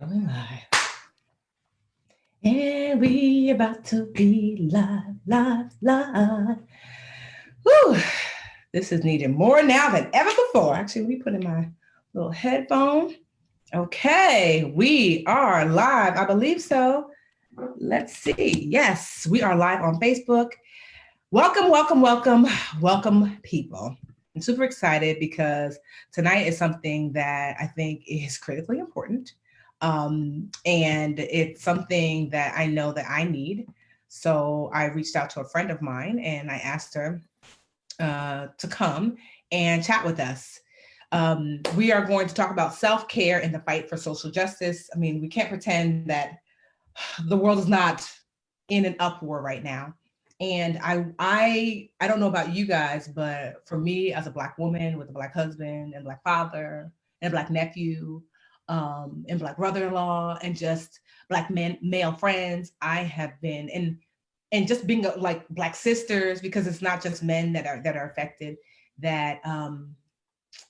Going live. And we about to be live, live, live. Woo! This is needed more now than ever before. Actually, let me put in my little headphone. Okay, we are live. I believe so. Let's see. Yes, we are live on Facebook. Welcome, welcome, welcome, welcome, people. I'm super excited because tonight is something that I think is critically important. And it's something that I know that I need. So I reached out to a friend of mine and I asked her to come and chat with us. We are going to talk about self-care and the fight for social justice. I mean, we can't pretend that the world is not in an uproar right now. And I don't know about you guys, but for me as a Black woman with a Black husband and Black father and a Black nephew, and Black brother-in-law and just Black male friends, I have been and just being like Black sisters, because it's not just men that are affected, that I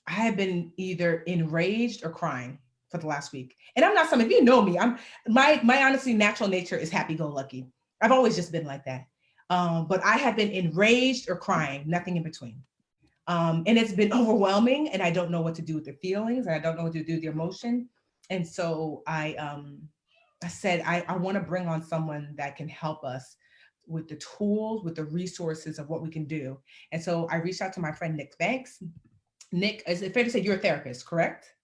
have been either enraged or crying for the last week. And I'm not if you know me, I'm my honestly natural nature is happy-go-lucky. I've always just been like that. But I have been enraged or crying, nothing in between. And it's been overwhelming, and I don't know what to do with the feelings, and I don't know what to do with the emotion. And so I said I want to bring on someone that can help us with the tools, with the resources of what we can do. And so I reached out to my friend Nick Banks. Nick, is it fair to say you're a therapist, correct?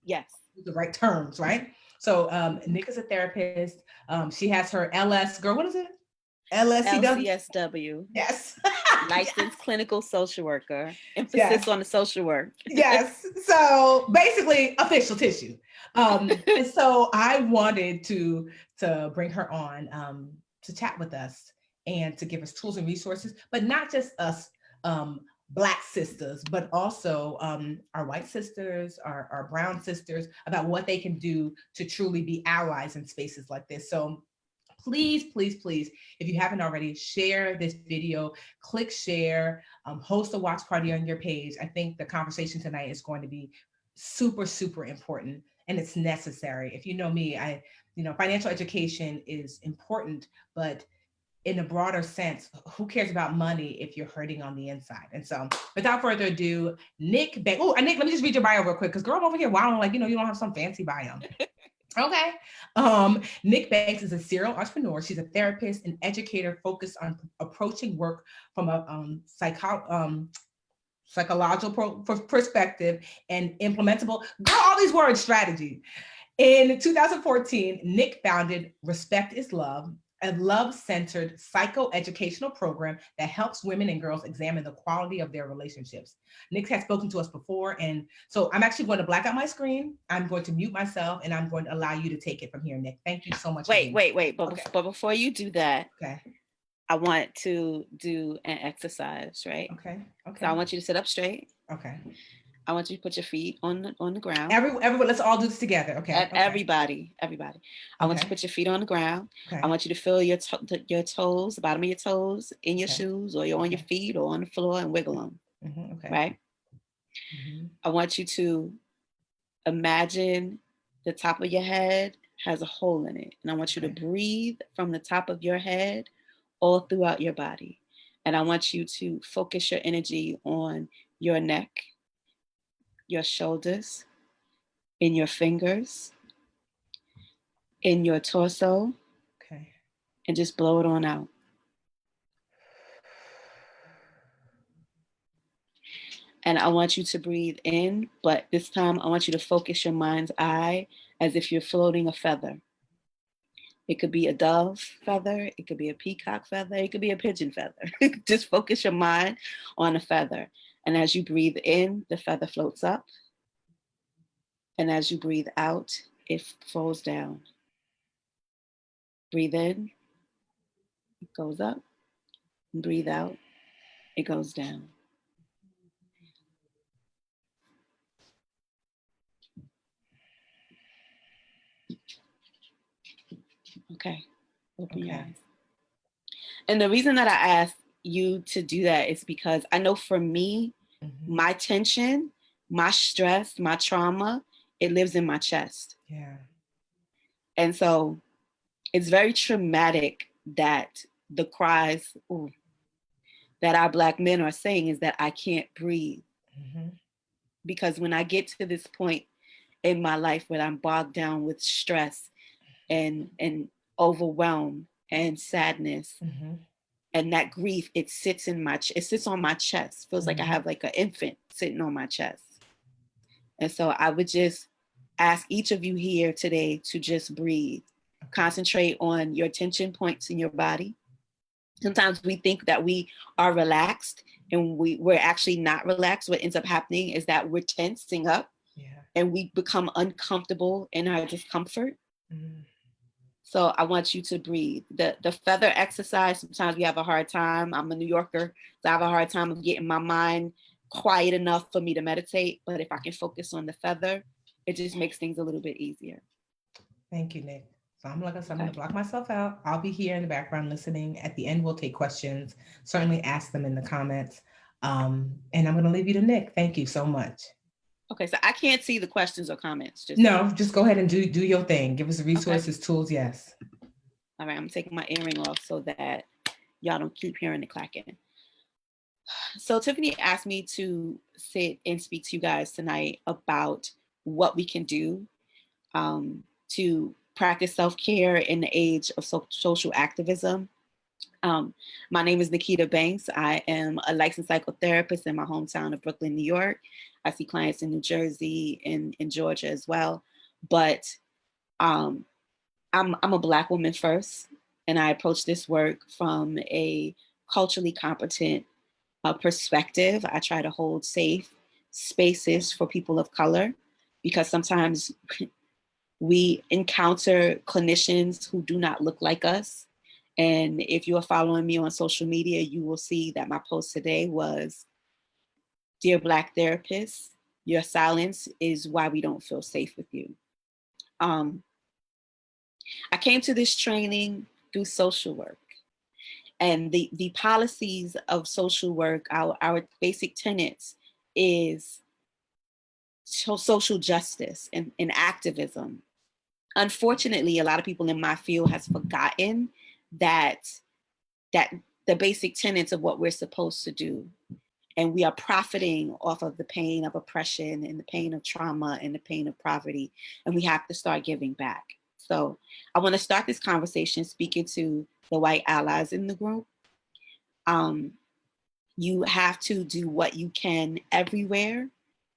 Yes. The right terms, right? So Nick is a therapist. She has her LS, girl, what is it? LSCW? LCSW. Yes. Licensed Yes. clinical social worker. Yes. Emphasis on the social work. Yes. So basically official tissue. And so I wanted to bring her on to chat with us and to give us tools and resources, but not just us Black sisters, but also our white sisters, our brown sisters, about what they can do to truly be allies in spaces like this. So please, please, please, if you haven't already, share this video, click share, host a watch party on your page. I think the conversation tonight is going to be super, super important, and it's necessary. If you know me, financial education is important, but in a broader sense, who cares about money if you're hurting on the inside? And so without further ado, Nick Banks. Oh, Nick, let me just read your bio real quick, because girl, I'm over here wilding like, you don't have some fancy bio. Okay. Nick Banks is a serial entrepreneur. She's a therapist and educator focused on approaching work from a psychological perspective and implementable. Girl, all these words, strategy. In 2014, Nick founded Respect is Love, a love-centered psychoeducational program that helps women and girls examine the quality of their relationships. Nick has spoken to us before, and so I'm actually going to black out my screen. I'm going to mute myself, and I'm going to allow you to take it from here, Nick. Thank you so much. Wait. But before you do that, okay, I want to do an exercise, right? Okay. So I want you to sit up straight. Okay. I want you to put your feet on the ground. Everyone, let's all do this together. Okay. Everybody. I want you to put your feet on the ground. I want you to feel your toes, the bottom of your toes, in your shoes, or you're on your feet or on the floor, and wiggle them. Okay. Right. I want you to imagine the top of your head has a hole in it, and I want you to breathe from the top of your head all throughout your body. And I want you to focus your energy on your neck, your shoulders, in your fingers, in your torso. Okay. And just blow it on out. And I want you to breathe in, but this time I want you to focus your mind's eye as if you're floating a feather. It could be a dove feather, it could be a peacock feather, it could be a pigeon feather. Just focus your mind on a feather. And as you breathe in, the feather floats up. And as you breathe out, it falls down. Breathe in, it goes up. And breathe out, it goes down. Okay, open your eyes. And the reason that I asked you to do that is because I know for me, my tension, my stress, my trauma, it lives in my chest. Yeah. And so it's very traumatic that the cries that our Black men are saying is that I can't breathe. Because when I get to this point in my life where I'm bogged down with stress and overwhelm and sadness, and that grief, it sits on my chest. Feels like I have like an infant sitting on my chest. And so I would just ask each of you here today to just breathe. Concentrate on your tension points in your body. Sometimes we think that we are relaxed and we're actually not relaxed. What ends up happening is that we're tensing up and we become uncomfortable in our discomfort. So I want you to breathe. The feather exercise, sometimes we have a hard time. I'm a New Yorker, so I have a hard time of getting my mind quiet enough for me to meditate. But if I can focus on the feather, it just makes things a little bit easier. Thank you, Nick. So I'm going to block myself out. I'll be here in the background listening. At the end, we'll take questions. Certainly ask them in the comments. And I'm going to leave you to Nick. Thank you so much. Okay, so I can't see the questions or comments. Just go ahead and do your thing. Give us the resources, tools. Yes. All right, I'm taking my earring off so that y'all don't keep hearing the clacking. So Tiffany asked me to sit and speak to you guys tonight about what we can do to practice self-care in the age of social activism. My name is Nikita Banks. I am a licensed psychotherapist in my hometown of Brooklyn, New York. I see clients in New Jersey and in Georgia as well. But I'm a Black woman first, and I approach this work from a culturally competent perspective. I try to hold safe spaces for people of color because sometimes we encounter clinicians who do not look like us. And if you are following me on social media, you will see that my post today was, "Dear Black therapists, your silence is why we don't feel safe with you." I came to this training through social work. And the policies of social work, our basic tenets is social justice and activism. Unfortunately, a lot of people in my field has forgotten that the basic tenets of what we're supposed to do. And we are profiting off of the pain of oppression and the pain of trauma and the pain of poverty. And we have to start giving back. So I want to start this conversation speaking to the white allies in the group. You have to do what you can everywhere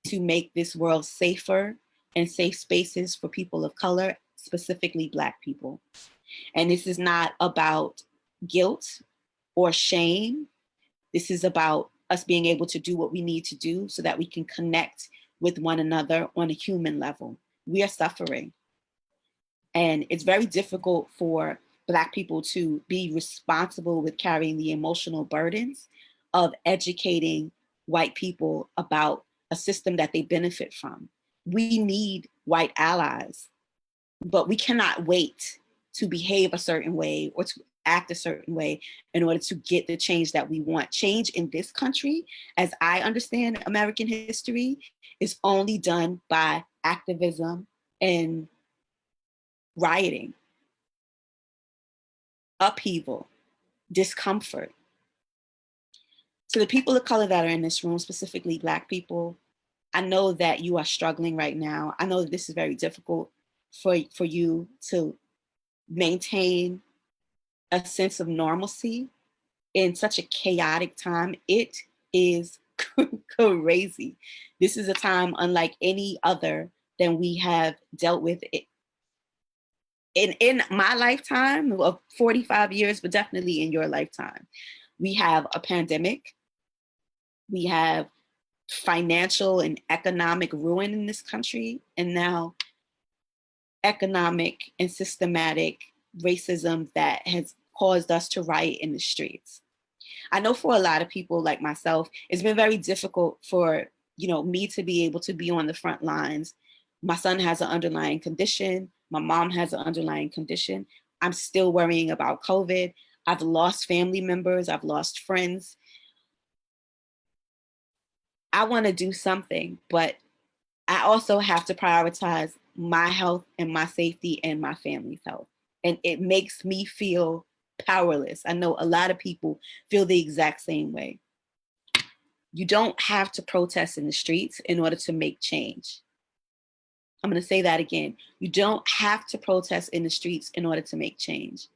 to make this world safer and safe spaces for people of color, specifically Black people. And this is not about guilt or shame. This is about us being able to do what we need to do so that we can connect with one another on a human level. We are suffering. And it's very difficult for Black people to be responsible with carrying the emotional burdens of educating white people about a system that they benefit from. We need white allies, but we cannot wait to behave a certain way or to act a certain way in order to get the change that we want. Change in this country, as I understand American history, is only done by activism and rioting, upheaval, discomfort. To the people of color that are in this room, specifically Black people, I know that you are struggling right now. I know that this is very difficult for you to maintain a sense of normalcy in such a chaotic time. It is crazy. This is a time unlike any other than we have dealt with it in my lifetime of 45 years, but definitely in your lifetime. We have a pandemic. We have financial and economic ruin in this country, and now economic and systematic racism that has caused us to riot in the streets. I know for a lot of people like myself, it's been very difficult for me to be able to be on the front lines. My son has an underlying condition. My mom has an underlying condition. I'm still worrying about COVID. I've lost family members. I've lost friends. I want to do something, but I also have to prioritize my health and my safety and my family's health. And it makes me feel powerless. I know a lot of people feel the exact same way. You don't have to protest in the streets in order to make change. I'm going to say that again. You don't have to protest in the streets in order to make change.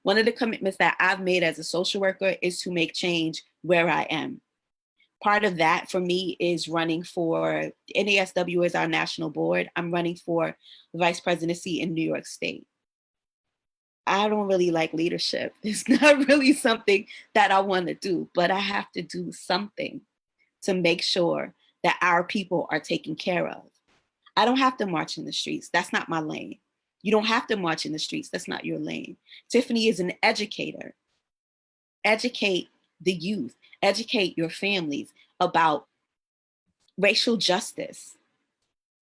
One of the commitments that I've made as a social worker is to make change where I am. Part of that for me is running for NASW as our national board. I'm running for vice presidency in New York State. I don't really like leadership. It's not really something that I want to do, but I have to do something to make sure that our people are taken care of. I don't have to march in the streets. That's not my lane. You don't have to march in the streets. That's not your lane. Tiffany is an educator. Educate the youth, educate your families about racial justice.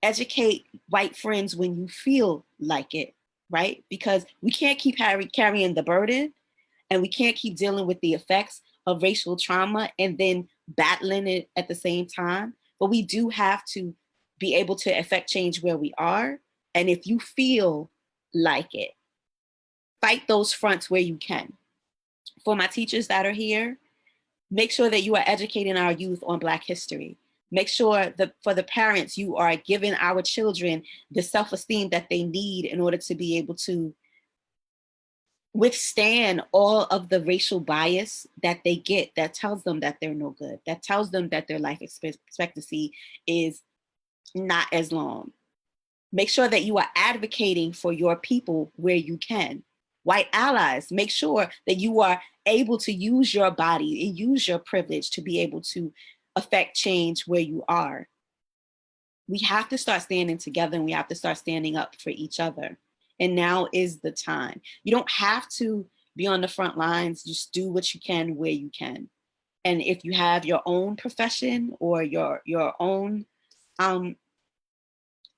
Educate white friends when you feel like it, right? Because we can't keep carrying the burden, and we can't keep dealing with the effects of racial trauma and then battling it at the same time. But we do have to be able to affect change where we are. And if you feel like it, fight those fronts where you can. For my teachers that are here, make sure that you are educating our youth on Black history. Make sure that for the parents, you are giving our children the self-esteem that they need in order to be able to withstand all of the racial bias that they get that tells them that they're no good, that tells them that their life expectancy is not as long. Make sure that you are advocating for your people where you can. White allies, make sure that you are able to use your body and use your privilege to be able to affect change where you are. We have to start standing together, and we have to start standing up for each other. And now is the time. You don't have to be on the front lines. Just do what you can where you can. And if you have your own profession or your own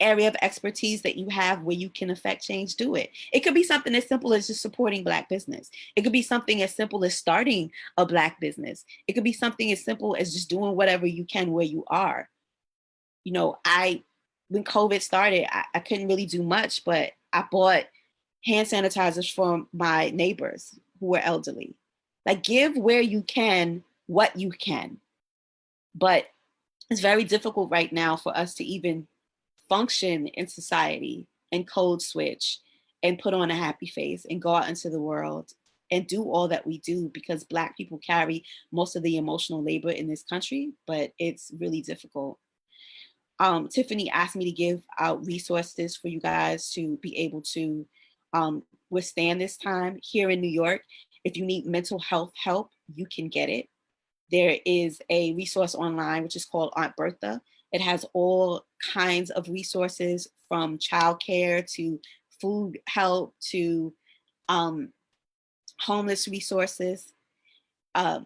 area of expertise that you have where you can affect change, do it. It could be something as simple as just supporting Black business. It could be something as simple as starting a Black business. It could be something as simple as just doing whatever you can where you are. You know, when COVID started, I couldn't really do much, but I bought hand sanitizers from my neighbors who were elderly. Like, give where you can what you can. But it's very difficult right now for us to even function in society and code switch and put on a happy face and go out into the world and do all that we do, because Black people carry most of the emotional labor in this country, but it's really difficult. Tiffany asked me to give out resources for you guys to be able to withstand this time. Here in New York, if you need mental health help, you can get it. There is a resource online, which is called Aunt Bertha. It has all kinds of resources, from childcare to food help to homeless resources.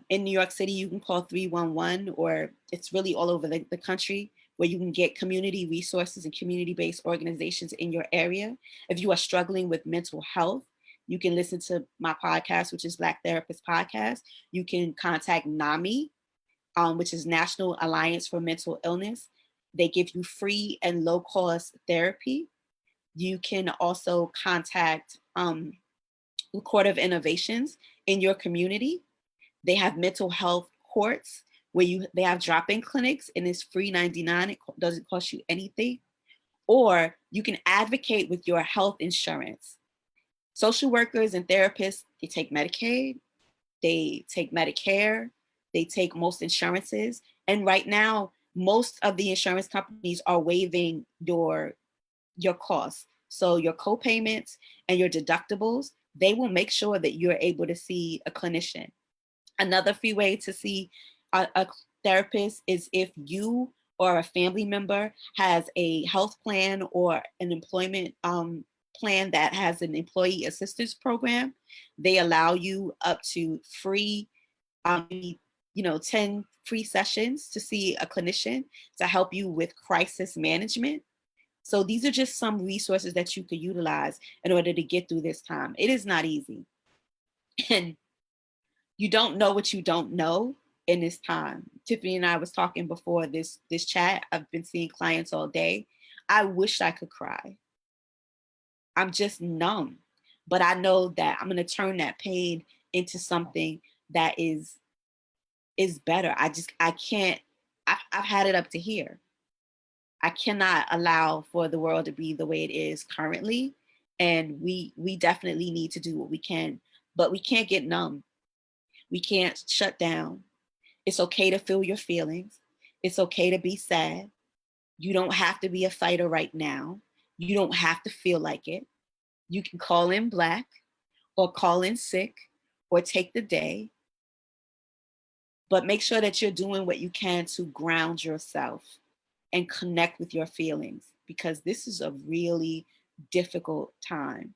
In New York City, you can call 311, or it's really all over the country, where you can get community resources and community-based organizations in your area. If you are struggling with mental health, you can listen to my podcast, which is Black Therapist Podcast. You can contact NAMI, which is National Alliance for Mental Illness. They give you free and low-cost therapy. You can also contact Court of Innovations in your community. They have mental health courts where they have drop-in clinics, and it's free 99. It doesn't cost you anything. Or you can advocate with your health insurance. Social workers and therapists, they take Medicaid, they take Medicare, they take most insurances. And right now, most of the insurance companies are waiving your costs. So your co-payments and your deductibles, they will make sure that you're able to see a clinician. Another free way to see a therapist is if you or a family member has a health plan or an employment plan that has an employee assistance program. They allow you up to free, 10 free sessions to see a clinician to help you with crisis management. So these are just some resources that you could utilize in order to get through this time. It is not easy. And you don't know what you don't know in this time. Tiffany and I was talking before this chat. I've been seeing clients all day. I wish I could cry. I'm just numb. But I know that I'm going to turn that pain into something that is better. I can't, I've had it up to here. I cannot allow for the world to be the way it is currently. And we definitely need to do what we can, but we can't get numb. We can't shut down. It's okay to feel your feelings. It's okay to be sad. You don't have to be a fighter right now. You don't have to feel like it. You can call in black or call in sick or take the day, but make sure that you're doing what you can to ground yourself and connect with your feelings, because this is a really difficult time.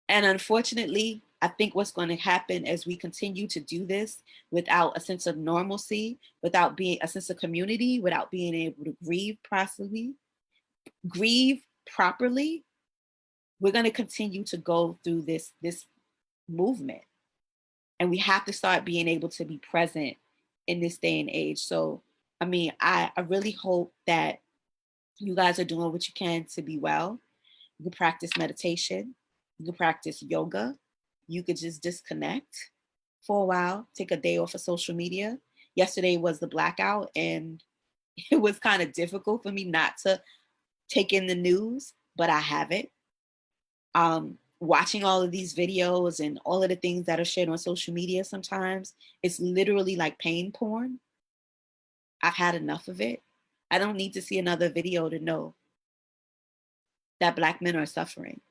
And unfortunately, I think what's going to happen as we continue to do this without a sense of normalcy, without being a sense of community, without being able to grieve properly, we're going to continue to go through this movement. And we have to start being able to be present in this day and age. So, I mean, I really hope that you guys are doing what you can to be well. You can practice meditation. You can practice yoga. You could just disconnect for a while, take a day off of social media. Yesterday was the blackout, and it was kind of difficult for me not to take in the news, but I haven't. Watching all of these videos and all of the things that are shared on social media sometimes, it's literally like pain porn. I've had enough of it. I don't need to see another video to know that Black men are suffering.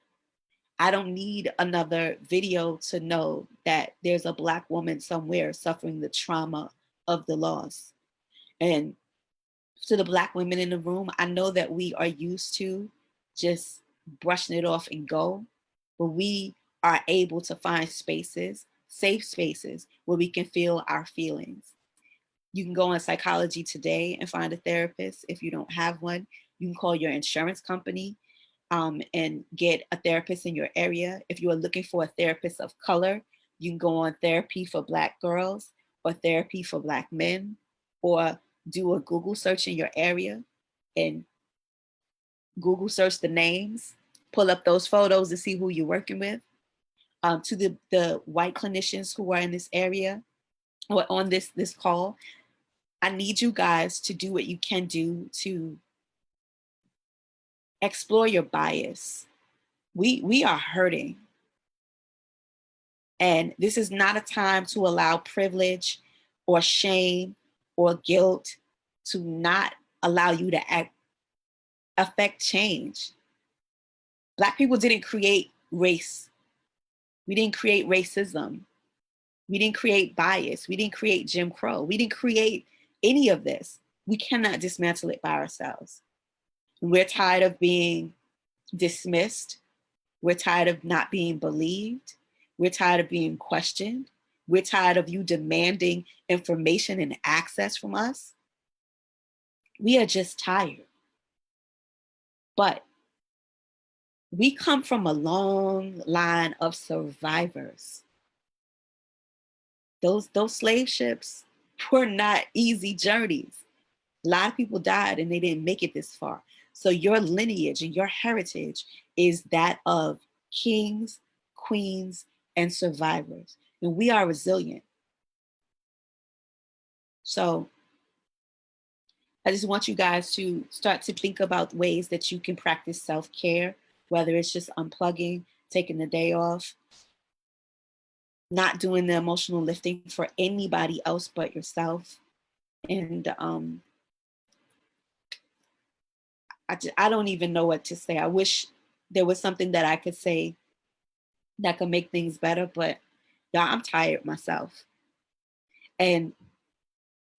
I don't need another video to know that there's a Black woman somewhere suffering the trauma of the loss. And to the Black women in the room, I know that we are used to just brushing it off and go, but we are able to find spaces, safe spaces, where we can feel our feelings. You can go on Psychology Today and find a therapist. If you don't have one, you can call your insurance company and get a therapist in your area. If you are looking for a therapist of color, you can go on Therapy for Black Girls or Therapy for Black Men, or do a Google search in your area and Google search the names, pull up those photos to see who you're working with. To the white clinicians who are in this area or on this call, I need you guys to do what you can do to explore your bias. We are hurting. And this is not a time to allow privilege or shame or guilt to not allow you to affect change. Black people didn't create race. We didn't create racism. We didn't create bias. We didn't create Jim Crow. We didn't create any of this. We cannot dismantle it by ourselves. We're tired of being dismissed. We're tired of not being believed. We're tired of being questioned. We're tired of you demanding information and access from us. We are just tired. But we come from a long line of survivors. Those slave ships were not easy journeys. A lot of people died and they didn't make it this far. So your lineage and your heritage is that of kings, queens, and survivors. And we are resilient. So I just want you guys to start to think about ways that you can practice self-care, whether it's just unplugging, taking the day off, not doing the emotional lifting for anybody else but yourself. And I don't even know what to say. I wish there was something that I could say that could make things better, but y'all, I'm tired myself. And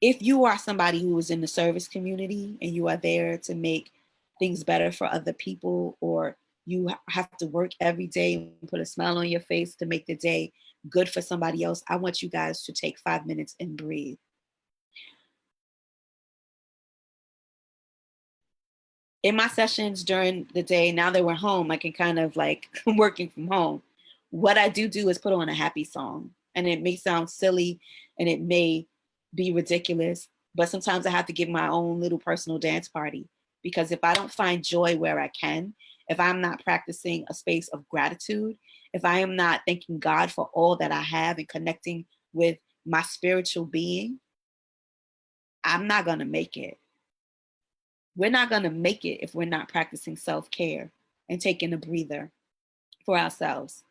if you are somebody who is in the service community and you are there to make things better for other people, or you have to work every day and put a smile on your face to make the day good for somebody else, I want you guys to take 5 minutes and breathe. In my sessions during the day, now that we're home, I can kind of like working from home. What I do is put on a happy song, and it may sound silly and it may be ridiculous, but sometimes I have to give my own little personal dance party, because if I don't find joy where I can, if I'm not practicing a space of gratitude, if I am not thanking God for all that I have and connecting with my spiritual being, I'm not going to make it. We're not going to make it if we're not practicing self-care and taking a breather for ourselves.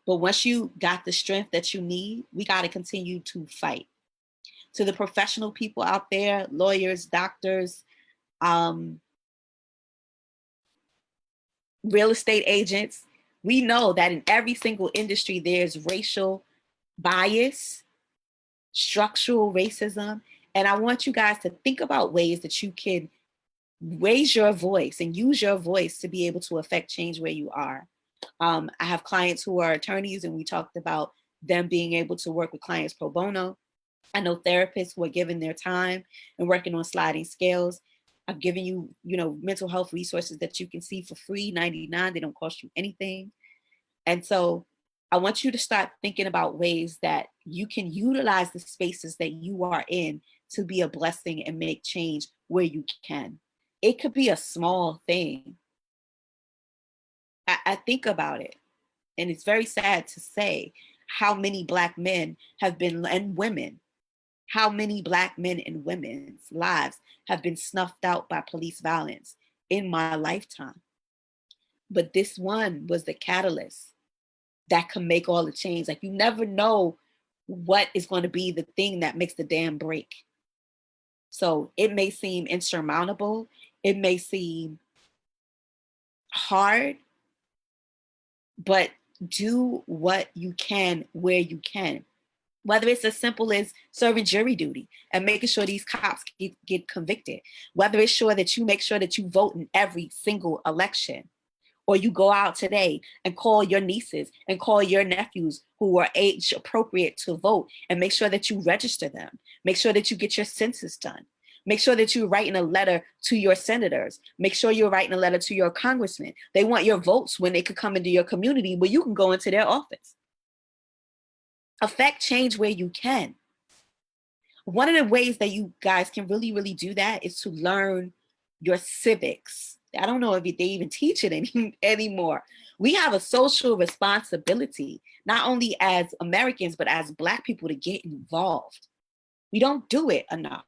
But once you got the strength that you need, we got to continue to fight. To the professional people out there, lawyers, doctors, real estate agents, we know that in every single industry, there's racial bias, structural racism. And I want you guys to think about ways that you can raise your voice and use your voice to be able to affect change where you are. I have clients who are attorneys, and we talked about them being able to work with clients pro bono. I know therapists who are giving their time and working on sliding scales. I've given you, mental health resources that you can see for free, $99. They don't cost you anything. And so I want you to start thinking about ways that you can utilize the spaces that you are in to be a blessing and make change where you can. It could be a small thing. I think about it, and it's very sad to say how many Black men have been, and women, how many Black men and women's lives have been snuffed out by police violence in my lifetime. But this one was the catalyst that can make all the change. Like, you never know what is going to be the thing that makes the dam break. So it may seem insurmountable. It may seem hard, but do what you can where you can. Whether it's as simple as serving jury duty and making sure these cops get convicted, whether it's sure that you make sure that you vote in every single election, or you go out today and call your nieces and call your nephews who are age appropriate to vote and make sure that you register them. Make sure that you get your census done. Make sure that you're writing a letter to your senators. Make sure you're writing a letter to your congressmen. They want your votes when they could come into your community where you can go into their office. Affect change where you can. One of the ways that you guys can really, really do that is to learn your civics. I don't know if they even teach it anymore. We have a social responsibility, not only as Americans, but as Black people, to get involved. We don't do it enough.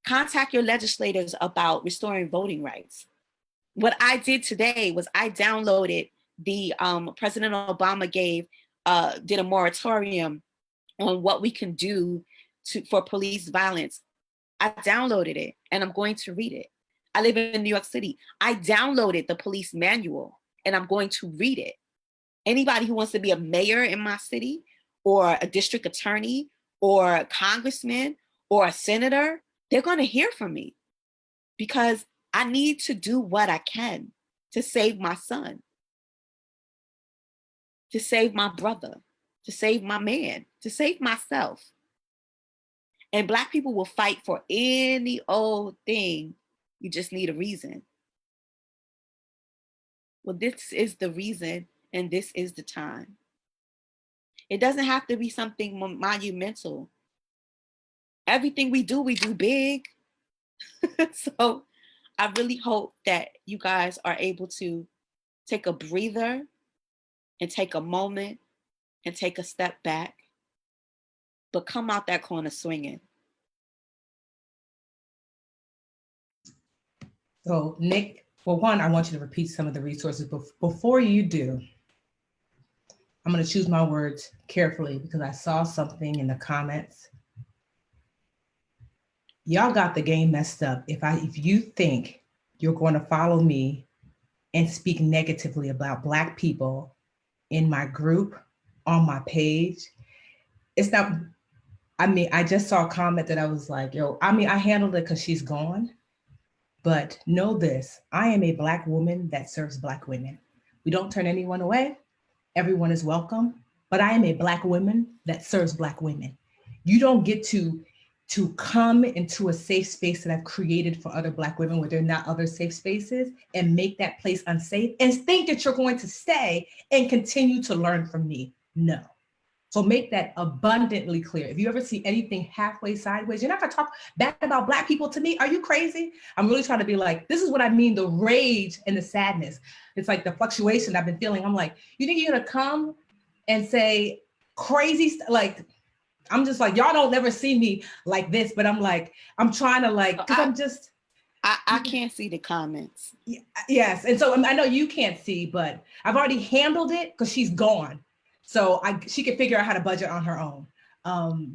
Contact your legislators about restoring voting rights. What I did today was I downloaded the President Obama did a moratorium on what we can do for police violence. I downloaded it and I'm going to read it. I live in New York City. I downloaded the police manual and I'm going to read it. Anybody who wants to be a mayor in my city, or a district attorney, or a congressman, or a senator, they're going to hear from me, because I need to do what I can to save my son, to save my brother, to save my man, to save myself. And Black people will fight for any old thing. You just need a reason. Well, this is the reason, and this is the time. It doesn't have to be something monumental. Everything we do big. So I really hope that you guys are able to take a breather and take a moment and take a step back, but come out that corner swinging. So Nick, for one, I want you to repeat some of the resources. Before you do, I'm going to choose my words carefully because I saw something in the comments. Y'all got the game messed up. If you think you're going to follow me and speak negatively about Black people in my group, on my page, it's not, I just saw a comment that I was like, I handled it because she's gone. But know this, I am a Black woman that serves Black women. We don't turn anyone away. Everyone is welcome. But I am a Black woman that serves Black women. You don't get to come into a safe space that I've created for other Black women where there are not other safe spaces and make that place unsafe and think that you're going to stay and continue to learn from me. No. So make that abundantly clear. If you ever see anything halfway sideways, you're not gonna talk bad about Black people to me. Are you crazy? I'm really trying to be like, this is what I mean, the rage and the sadness. It's like the fluctuation I've been feeling. I'm like, you think you're gonna come and say crazy, like, I'm just like, y'all don't never see me like this, but I'm like, I'm trying to like, because I'm just. I can't see the comments. Yes, and so I know you can't see, but I've already handled it because she's gone. So she can figure out how to budget on her own.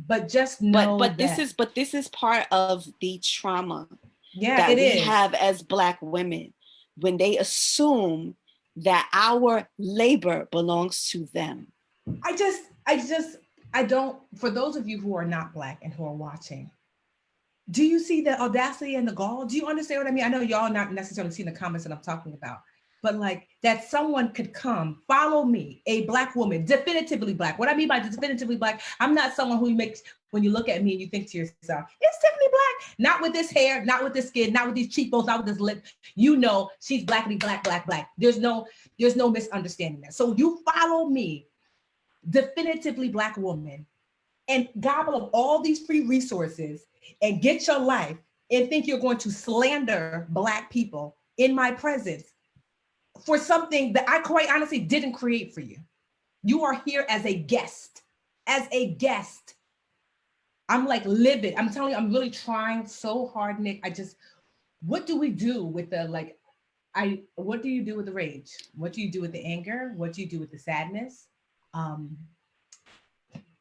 But just know but that this is part of the trauma yeah, that it we is. have as Black women when they assume that our labor belongs to them. I don't, for those of you who are not Black and who are watching, do you see the audacity and the gall? Do you understand what I mean? I know y'all not necessarily seeing the comments that I'm talking about, but like that someone could come, follow me, a Black woman, definitively Black. What I mean by definitively Black, I'm not someone who makes, when you look at me and you think to yourself, it's Tiffany Black, not with this hair, not with this skin, not with these cheekbones, not with this lip. You know, she's Blackity Black, Black, Black. There's no misunderstanding that. So you follow me, definitively Black woman, and gobble up all these free resources and get your life and think you're going to slander Black people in my presence for something that I quite honestly didn't create for you. You are here as a guest, as a guest. I'm like livid. I'm telling you, I'm really trying so hard, Nick. What do we do with the like, what do you do with the rage? What do you do with the anger? What do you do with the sadness?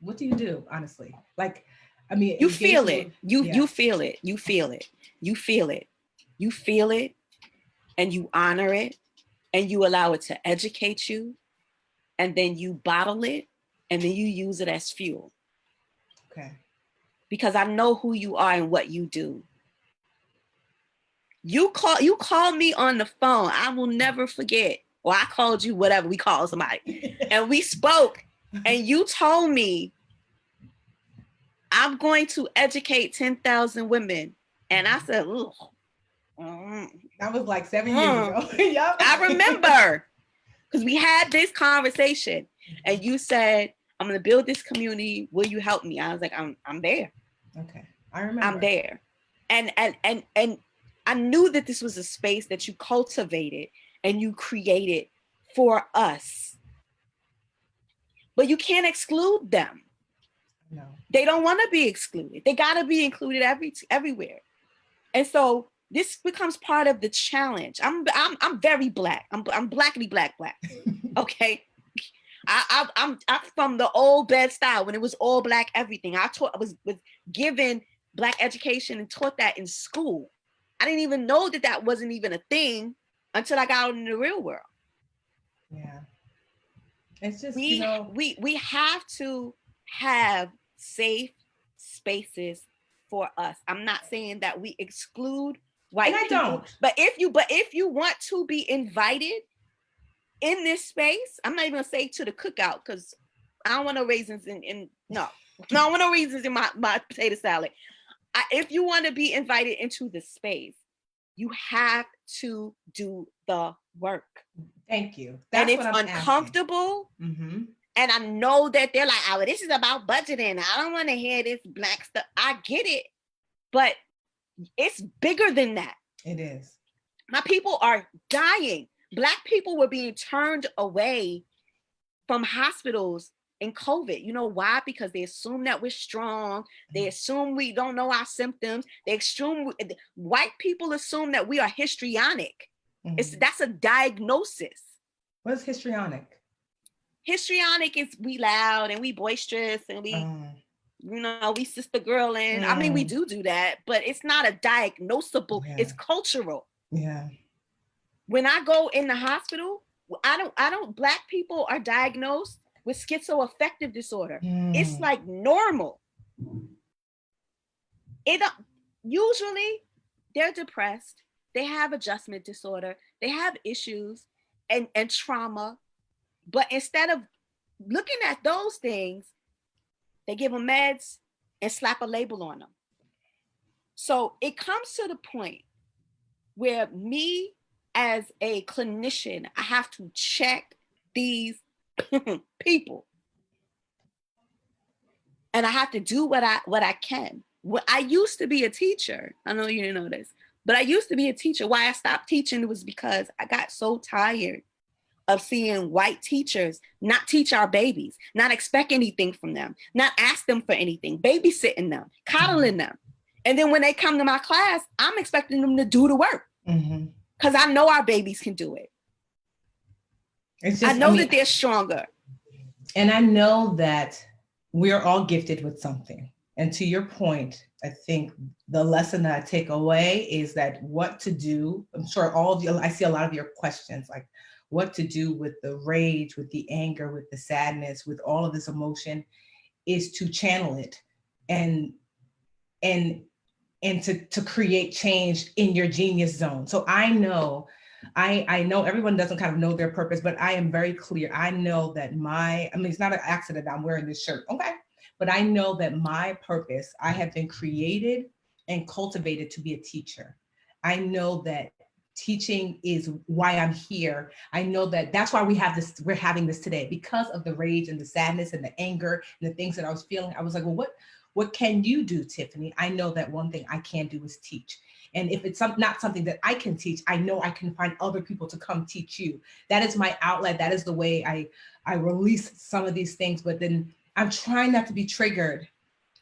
What do you do, honestly? Like, I mean, you feel it. You feel it. You feel it. You feel it. You feel it, and you honor it, and you allow it to educate you, and then you bottle it, and then you use it as fuel. Okay. Because I know who you are and what you do. You call me on the phone. I will never forget. Or I called you, whatever, we called somebody. And we spoke, and you told me, I'm going to educate 10,000 women. And I said, ugh. That was like 7 years ago. Yep. I remember, because we had this conversation, and you said, I'm going to build this community. Will you help me? I was like, I'm there. Okay, I remember. I'm there. And I knew that this was a space that you cultivated and you created for us. But you can't exclude them. No. They don't want to be excluded. They got to be included everywhere. And so this becomes part of the challenge. I'm very Black. I'm Blackity Black. Okay. I'm from the old Bed-Stuy when it was all Black everything. I was given Black education and taught that in school. I didn't even know that wasn't even a thing until I got out in the real world. Yeah. It's just, we have to have safe spaces for us. I'm not saying that we exclude white people. Don't. But if you want to be invited in this space, I'm not even gonna say to the cookout, because I don't want no raisins in no. I don't want no raisins in my potato salad. If you want to be invited into the space, you have to do the work. Thank you. That's and it's uncomfortable. Mm-hmm. And I know that they're like, oh, this is about budgeting. I don't want to hear this Black stuff. I get it, but it's bigger than that. It is. My people are dying. Black people were being turned away from hospitals in COVID. You know why? Because they assume that we're strong. They assume we don't know our symptoms. White people assume that we are histrionic. Mm-hmm. That's a diagnosis. What is histrionic? Histrionic is we loud and we boisterous and we, we sister girling. I mean, we do that, but it's not a diagnosable. Yeah. It's cultural. Yeah. When I go in the hospital, Black people are diagnosed with schizoaffective disorder. It's like normal. Usually they're depressed. They have adjustment disorder. They have issues and trauma. But instead of looking at those things, they give them meds and slap a label on them. So it comes to the point where me as a clinician, I have to check these people. And I have to do what I can. I used to be a teacher. I know you didn't know this, but I used to be a teacher. Why I stopped teaching was because I got so tired of seeing white teachers not teach our babies, not expect anything from them, not ask them for anything, babysitting them, coddling them. And then when they come to my class, I'm expecting them to do the work because I know our babies can do it. It's just, I know that they're stronger. And I know that we're all gifted with something. And to your point, I think the lesson that I take away is that what to do. I'm sure all of you, I see a lot of your questions, like what to do with the rage, with the anger, with the sadness, with all of this emotion, is to channel it and to create change in your genius zone. So I know everyone doesn't kind of know their purpose, but I am very clear. I know that it's not an accident I'm wearing this shirt, okay? But I know that my purpose, I have been created and cultivated to be a teacher. I know that teaching is why I'm here. I know that that's why we're having this today, because of the rage and the sadness and the anger and the things that I was feeling. I was like, well, what can you do, Tiffany? I know that one thing I can do is teach. And if it's not something that I can teach, I know I can find other people to come teach you. That is my outlet. That is the way I release some of these things. But then I'm trying not to be triggered.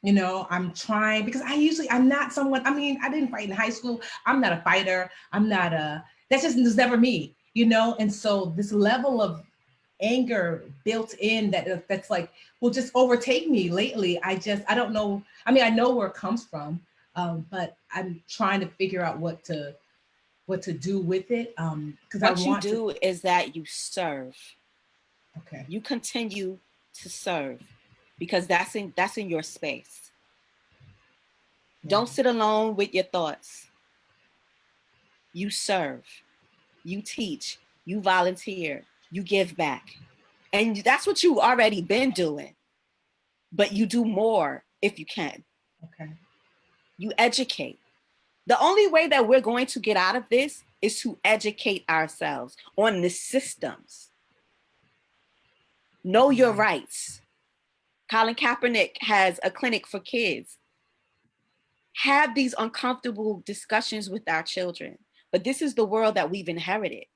You know, I'm trying, because I'm not someone, I didn't fight in high school. I'm not a fighter. That's just never me, you know? And so this level of anger built in that's like, will just overtake me lately. I don't know. I know where it comes from, but I'm trying to figure out what to do with it. Because what you do is that you serve. Okay. You continue to serve, because that's in your space. Yeah. Don't sit alone with your thoughts. You serve, you teach, you volunteer, you give back. And that's what you already been doing, but you do more if you can. Okay. You educate. The only way that we're going to get out of this is to educate ourselves on the systems. Know your rights. Colin Kaepernick has a clinic for kids. Have these uncomfortable discussions with our children. But this is the world that we've inherited.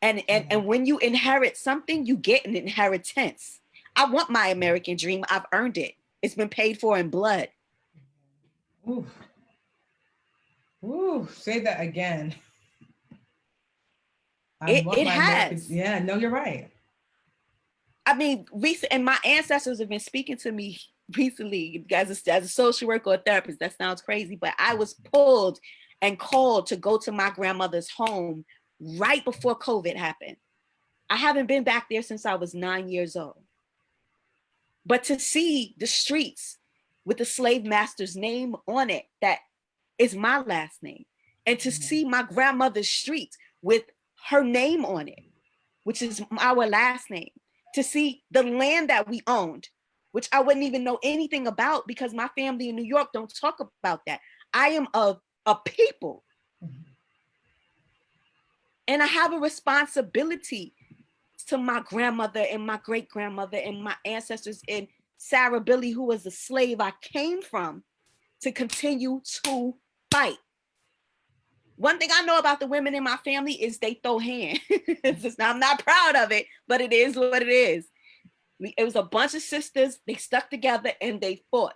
And when you inherit something, you get an inheritance. I want my American dream. I've earned it. It's been paid for in blood. Ooh. Ooh, say that again. It has. Yeah, no, you're right. And my ancestors have been speaking to me recently as a social worker or therapist. That sounds crazy, but I was pulled and called to go to my grandmother's home right before COVID happened. I haven't been back there since I was 9 years old. But to see the streets with the slave master's name on it, that is my last name. And to see my grandmother's street with her name on it, which is our last name. To see the land that we owned, which I wouldn't even know anything about because my family in New York don't talk about that. I am of a people. And I have a responsibility to my grandmother and my great-grandmother and my ancestors and Sarah Billy, who was a slave I came from, to continue to fight. One thing I know about the women in my family is they throw hands. I'm not proud of it, but it is what it is. It was a bunch of sisters. They stuck together and they fought.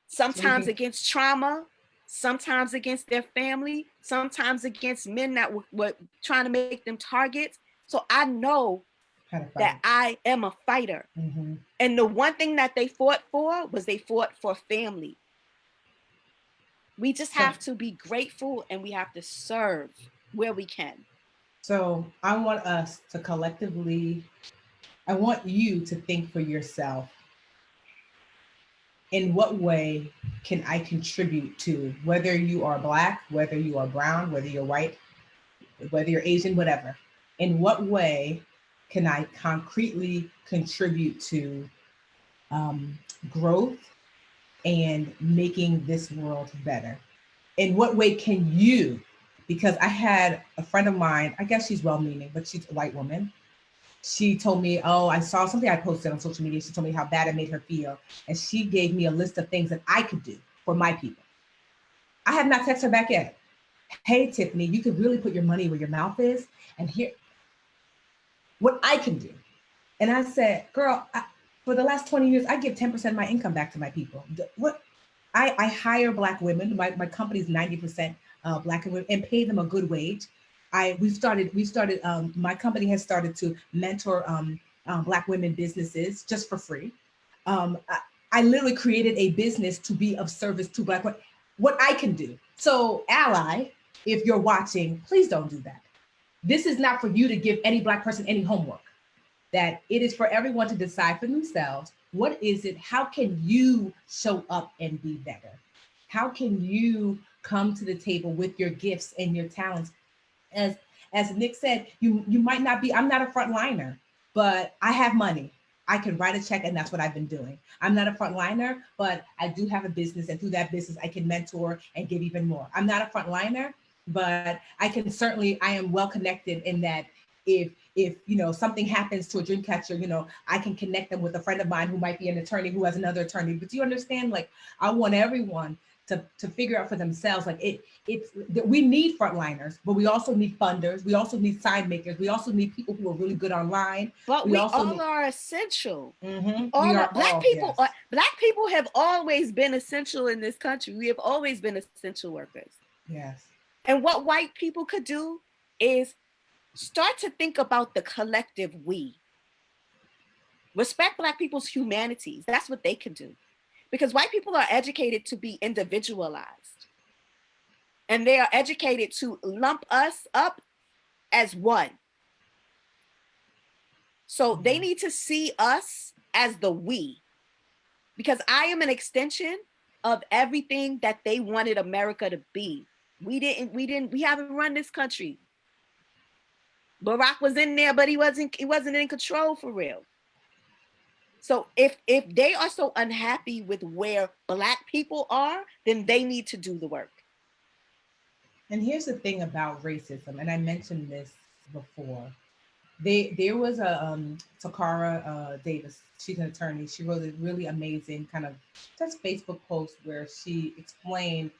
Sometimes against trauma, sometimes against their family, sometimes against men that were trying to make them targets. So I know that I am a fighter. Mm-hmm. And the one thing that they fought for was they fought for family. We just have to be grateful and we have to serve where we can. So I want us to collectively, I want you to think for yourself, in what way can I contribute to, whether you are Black, whether you are brown, whether you're white, whether you're Asian, whatever, in what way can I concretely contribute to growth and making this world better? In what way can you, because I had a friend of mine, I guess she's well-meaning, but she's a white woman. she told me, oh, I saw something I posted on social media. She told me how bad it made her feel. And she gave me a list of things that I could do for my people. I have not texted her back yet. Hey, Tiffany, you could really put your money where your mouth is. And here, what I can do. And I said, girl, for the last 20 years, I give 10% of my income back to my people. What I hire Black women. My company is 90% Black women and pay them a good wage. My company has started to mentor Black women businesses just for free. I literally created a business to be of service to Black women. What I can do. So, ally, if you're watching, please don't do that. This is not for you to give any Black person any homework. That it is for everyone to decide for themselves, what is it? How can you show up and be better? How can you come to the table with your gifts and your talents? As as Nick said, you might not be, I'm not a frontliner, but I have money. I can write a check, and that's what I've been doing. I'm not a frontliner, but I do have a business, and through that business, I can mentor and give even more. I'm not a frontliner, but I can certainly, I am well connected in that if something happens to a dream catcher, I can connect them with a friend of mine who might be an attorney who has another attorney. But do you understand? Like, I want everyone to figure out for themselves, like it's we need frontliners, but we also need funders, we also need sign makers, we also need people who are really good online. But we also all need, are essential. we are Black all, people yes. Black people have always been essential in this country. We have always been essential workers. Yes. And what white people could do is start to think about the collective we. Respect Black people's humanities. That's what they can do. Because white people are educated to be individualized. And they are educated to lump us up as one. So they need to see us as the we. Because I am an extension of everything that they wanted America to be. We haven't run this country. Barack was in there, but he wasn't in control for real. So if they are so unhappy with where Black people are, then they need to do the work. And here's the thing about racism, and I mentioned this before. There was a Takara Davis. She's an attorney. She wrote a really amazing kind of just Facebook post where she explained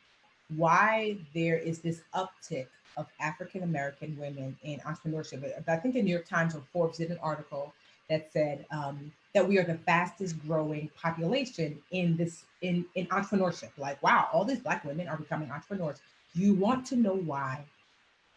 why there is this uptick of African American women in entrepreneurship. But I think the New York Times or Forbes did an article that said that we are the fastest growing population in this in entrepreneurship. Like, wow, all these Black women are becoming entrepreneurs. You want to know why?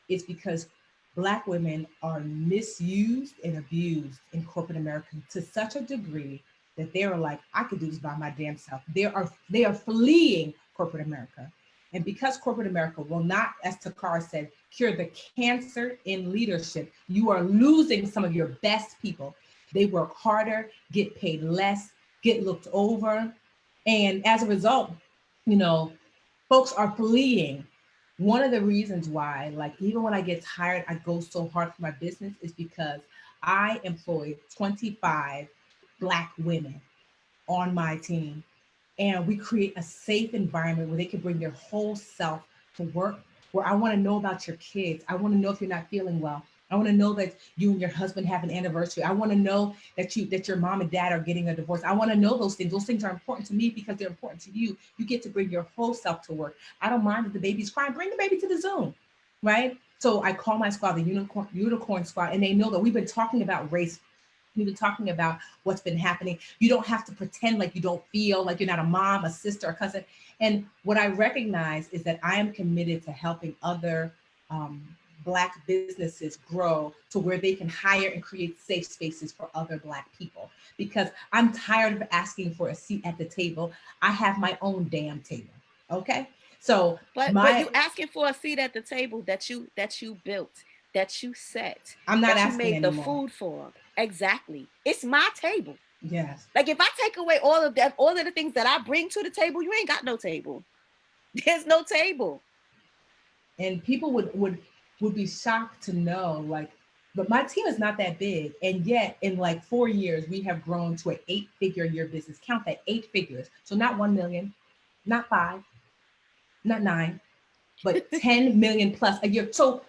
It's because Black women are misused and abused in corporate America to such a degree that they are like, I could do this by my damn self. They are fleeing corporate America. And because corporate America will not, as Takara said, cure the cancer in leadership, you are losing some of your best people. They work harder, get paid less, get looked over. And as a result, folks are fleeing. One of the reasons why, like, even when I get tired, I go so hard for my business is because I employ 25 Black women on my team. And we create a safe environment where they can bring their whole self to work, where I want to know about your kids. I want to know if you're not feeling well. I want to know that you and your husband have an anniversary. I want to know that your mom and dad are getting a divorce. I want to know those things. Those things are important to me because they're important to you. You get to bring your whole self to work. I don't mind if the baby's crying. Bring the baby to the Zoom, right? So I call my squad the unicorn squad, and they know that we've been talking about race. We've been talking about what's been happening. You don't have to pretend like you don't feel like you're not a mom, a sister, a cousin. And what I recognize is that I am committed to helping other Black businesses grow to where they can hire and create safe spaces for other Black people. Because I'm tired of asking for a seat at the table. I have my own damn table. Okay. So, but you asking for a seat at the table that you built, that you set, I'm not that you asking made the anymore. food for. Exactly. It's my table. Yes. Like, if I take away all of that, all of the things that I bring to the table, you ain't got no table. There's no table. And people would be shocked to know, like, but my team is not that big. And yet in like 4 years, we have grown to an 8-figure year business. Count that, 8 figures. So not 1 million, not 5, not 9, but 10 million plus a year. So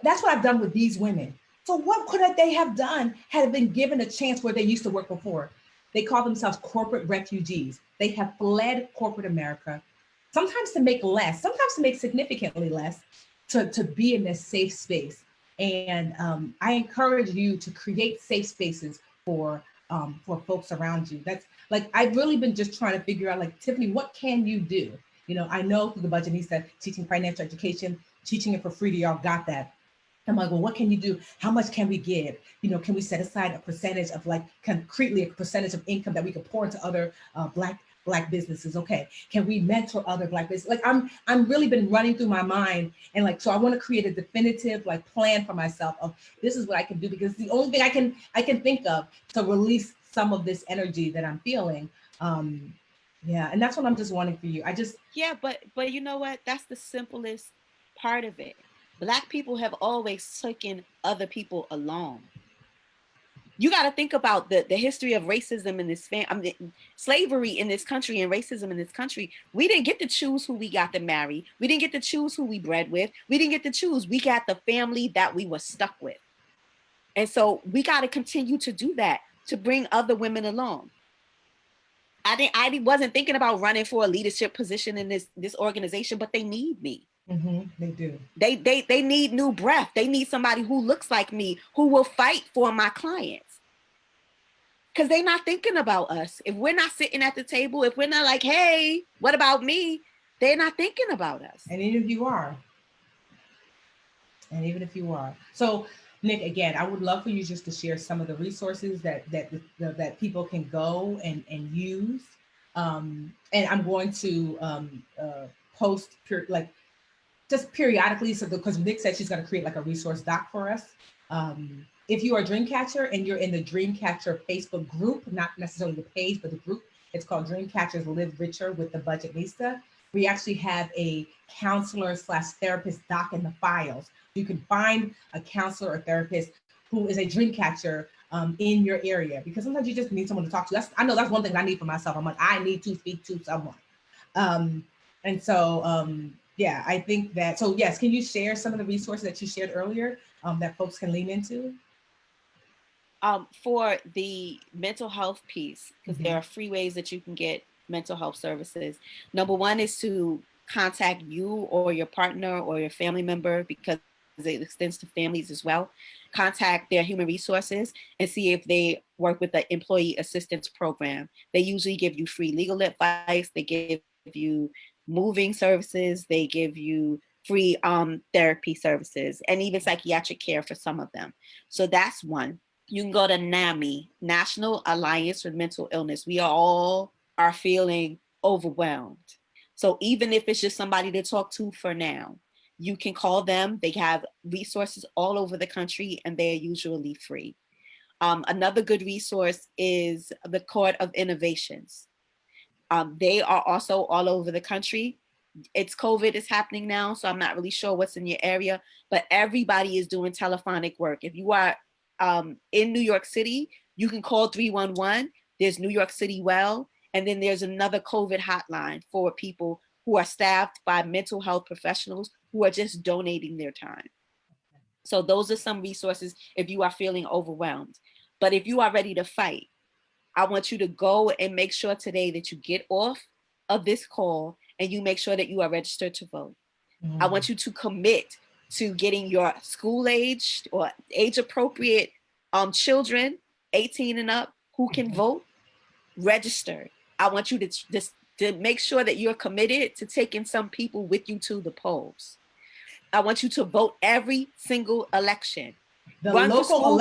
that's what I've done with these women. So what could they have done had been given a chance where they used to work before? They call themselves corporate refugees. They have fled corporate America, sometimes to make less, sometimes to make significantly less, to be in this safe space. And I encourage you to create safe spaces for folks around you. That's like, I've really been just trying to figure out, like, Tiffany, what can you do? You know, I know through the Budgetnista, teaching financial education, teaching it for free to y'all, got that. I'm like, well, what can you do? How much can we give? You know, can we set aside a percentage of, like, concretely a percentage of income that we could pour into other black businesses? Okay, can we mentor other black businesses? Like, I'm really been running through my mind, and like, so I want to create a definitive, like, plan for myself of this is what I can do, because it's the only thing I can think of to release some of this energy that I'm feeling. Yeah, and that's what I'm just wanting for you. Yeah, but you know what? That's the simplest part of it. Black people have always taken other people along. You got to think about the history of racism in this slavery in this country and racism in this country. We didn't get to choose who we got to marry. We didn't get to choose who we bred with. We didn't get to choose. We got the family that we were stuck with. And so we got to continue to do that, to bring other women along. I wasn't thinking about running for a leadership position in this organization, but they need me. They do. They need new breath. They need somebody who looks like me, who will fight for my clients. Because they're not thinking about us. If we're not sitting at the table, if we're not like, hey, what about me? They're not thinking about us. And even if you are. So, Nick, again, I would love for you just to share some of the resources that people can go and use. And I'm going to post just periodically, so because Nick said she's going to create like a resource doc for us. If you are a Dreamcatcher and you're in the Dreamcatcher Facebook group, not necessarily the page, but the group, it's called Dreamcatchers Live Richer with the Budgetnista. We actually have a counselor/therapist doc in the files. You can find a counselor or therapist who is a Dreamcatcher in your area, because sometimes you just need someone to talk to. I know that's one thing I need for myself. I'm like, I need to speak to someone. And so, yeah, I think that, so yes, can you share some of the resources that you shared earlier that folks can lean into? For the mental health piece, because there are free ways that you can get mental health services. Number one is to contact you or your partner or your family member, because it extends to families as well. Contact their human resources and see if they work with the employee assistance program. They usually give you free legal advice. They give you moving services. They give you free therapy services, and even psychiatric care for some of them. So that's one. You can go to NAMI, National Alliance for Mental Illness. We all are feeling overwhelmed. So even if it's just somebody to talk to for now, you can call them. They have resources all over the country, and they're usually free. Another good resource is the Court of Innovations. They are also all over the country. It's COVID is happening now, so I'm not really sure what's in your area, but everybody is doing telephonic work. If you are in New York City, you can call 311. There's New York City Well, and then there's another COVID hotline for people who are staffed by mental health professionals who are just donating their time. So those are some resources if you are feeling overwhelmed. But if you are ready to fight, I want you to go and make sure today that you get off of this call and you make sure that you are registered to vote. I want you to commit to getting your school age or age appropriate children, 18 and up, who can vote, registered. I want you to make sure that you're committed to taking some people with you to the polls. I want you to vote every single election. The local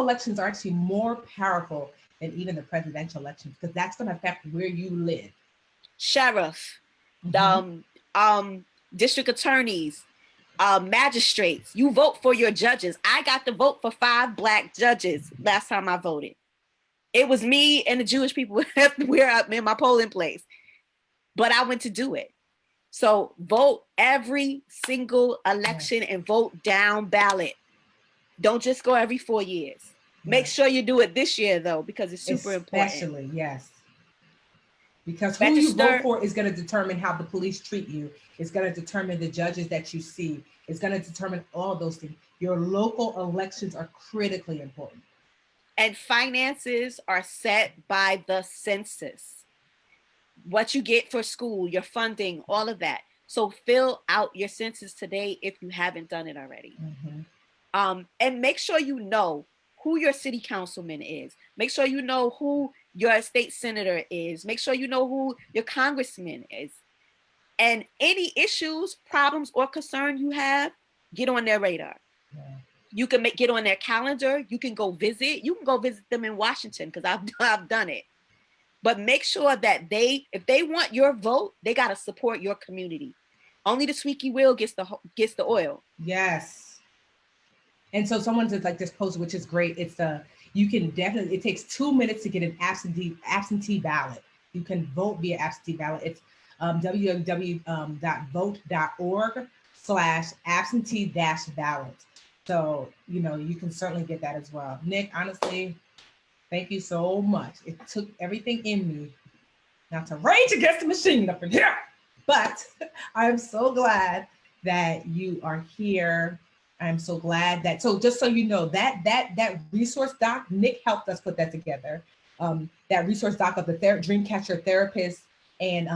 elections are actually more powerful than even the presidential elections, because that's going to affect where you live. Sheriff, district attorneys, magistrates. You vote for your judges. I got to vote for 5 Black judges last time I voted. It was me and the Jewish people where I'm in my polling place, but I went to do it. So vote every single election and vote down ballot. Don't just go every 4 years. Make sure you do it this year, though, because it's super important. Especially, yes. Because who you vote for is going to determine how the police treat you It's going to determine the judges that you see. It's going to determine all those things. Your local elections are critically important. And finances are set by the census. What you get for school, your funding, all of that. So fill out your census today if you haven't done it already. And make sure you know who your city councilman is. Make sure you know who your state senator is. Make sure you know who your congressman is. And any issues, problems, or concern you have, get on their radar. Yeah. You can get on their calendar. You can go visit. You can go visit them in Washington because I've done it. But make sure that if they want your vote, they got to support your community. Only the squeaky wheel gets the oil. Yes. And so someone just like this post, which is great. It's you can definitely, it takes 2 minutes to get an absentee ballot. You can vote via absentee ballot. It's www.vote.org/absentee-ballot. So, you can certainly get that as well. Nick, honestly, thank you so much. It took everything in me not to rage against the machine up in here, but I'm so glad that you are here. I'm so glad that, so just so you know, that resource doc, Nick helped us put that together. That resource doc of the Dreamcatcher therapists and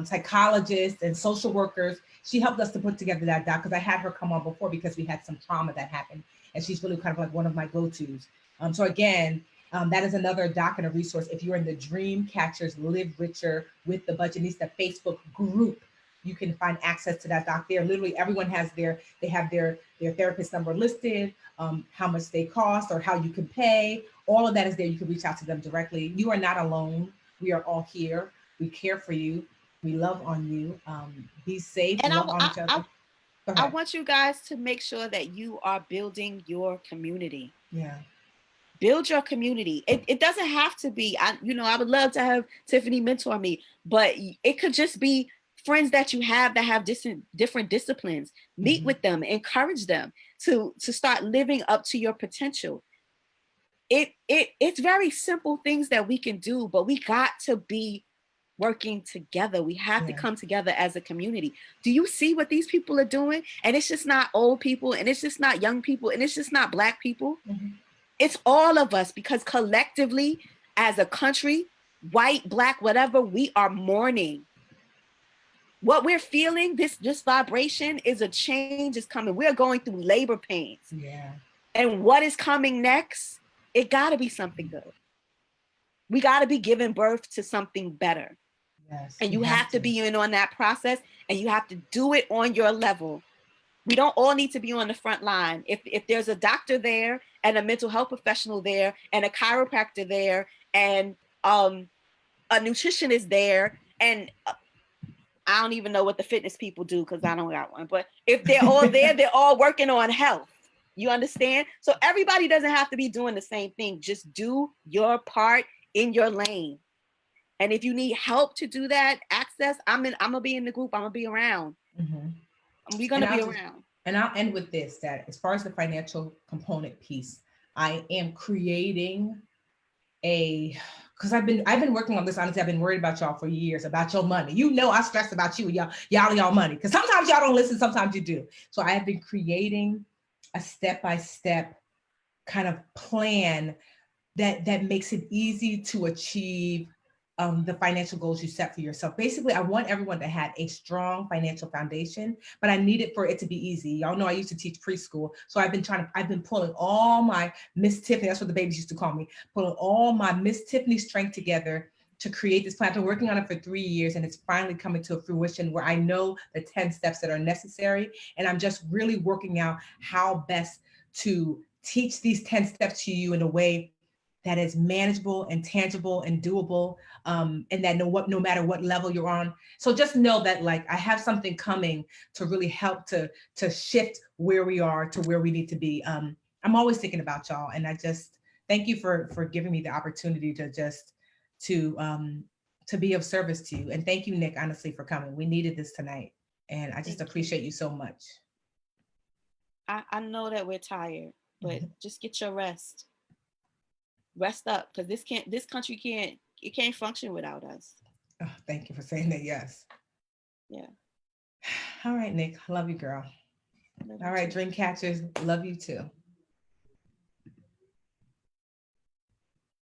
psychologists and social workers, she helped us to put together that doc because I had her come on before because we had some trauma that happened. And she's really kind of like one of my go-tos. So again, that is another doc and a resource. If you're in the Dreamcatchers Live Richer with the Budgetnista Facebook group, you can find access to that doc there. Literally everyone has their therapist number listed, how much they cost or how you can pay. All of that is there. You can reach out to them directly. You are not alone. We are all here. We care for you. We love on you. Be safe. And love on each other. I want you guys to make sure that you are building your community. Yeah. Build your community. It doesn't have to be, I would love to have Tiffany mentor me, but it could just be friends that you have that have different disciplines. Meet with them, encourage them to start living up to your potential. It's very simple things that we can do, but we got to be working together. We have to come together as a community. Do you see what these people are doing? And it's just not old people, and it's just not young people, and it's just not Black people. It's all of us, because collectively as a country, white, Black, whatever, we are mourning. What we're feeling, this vibration is a change is coming. We're going through labor pains. Yeah. And what is coming next? It got to be something good. We got to be giving birth to something better. Yes, and you have to be in on that process, and you have to do it on your level. We don't all need to be on the front line. If there's a doctor there and a mental health professional there and a chiropractor there and a nutritionist there, and I don't even know what the fitness people do because I don't got one, but if they're all there, they're all working on health. You understand? So everybody doesn't have to be doing the same thing. Just do your part in your lane. And if you need help to do that, access, I'm gonna be in the group. I'm gonna be around. We're gonna be around. And I'll end with this, that as far as the financial component piece, I am creating because I've been working on this. Honestly, I've been worried about y'all for years, about your money. I stress about you, y'all money. Because sometimes y'all don't listen, sometimes you do. So I have been creating a step-by-step kind of plan that makes it easy to achieve the financial goals you set for yourself. Basically, I want everyone to have a strong financial foundation, but I need it for it to be easy. Y'all know I used to teach preschool. So I've been pulling all my Miss Tiffany, that's what the babies used to call me, pulling all my Miss Tiffany strength together to create this plan. I've been working on it for 3 years, and it's finally coming to a fruition where I know the 10 steps that are necessary. And I'm just really working out how best to teach these 10 steps to you in a way that is manageable and tangible and doable, and that no matter what level you're on. So just know that like I have something coming to really help to shift where we are to where we need to be. I'm always thinking about y'all, and I just thank you for giving me the opportunity to be of service to you. And thank you, Nick, honestly, for coming. We needed this tonight, and I just appreciate you so much. I know that we're tired, but just get your rest. Rest up, because this country can't function without us. Oh, thank you for saying that. Yes. Yeah. All right, Nick. Love you, girl. Love All you right, too. dream catchers. Love you too.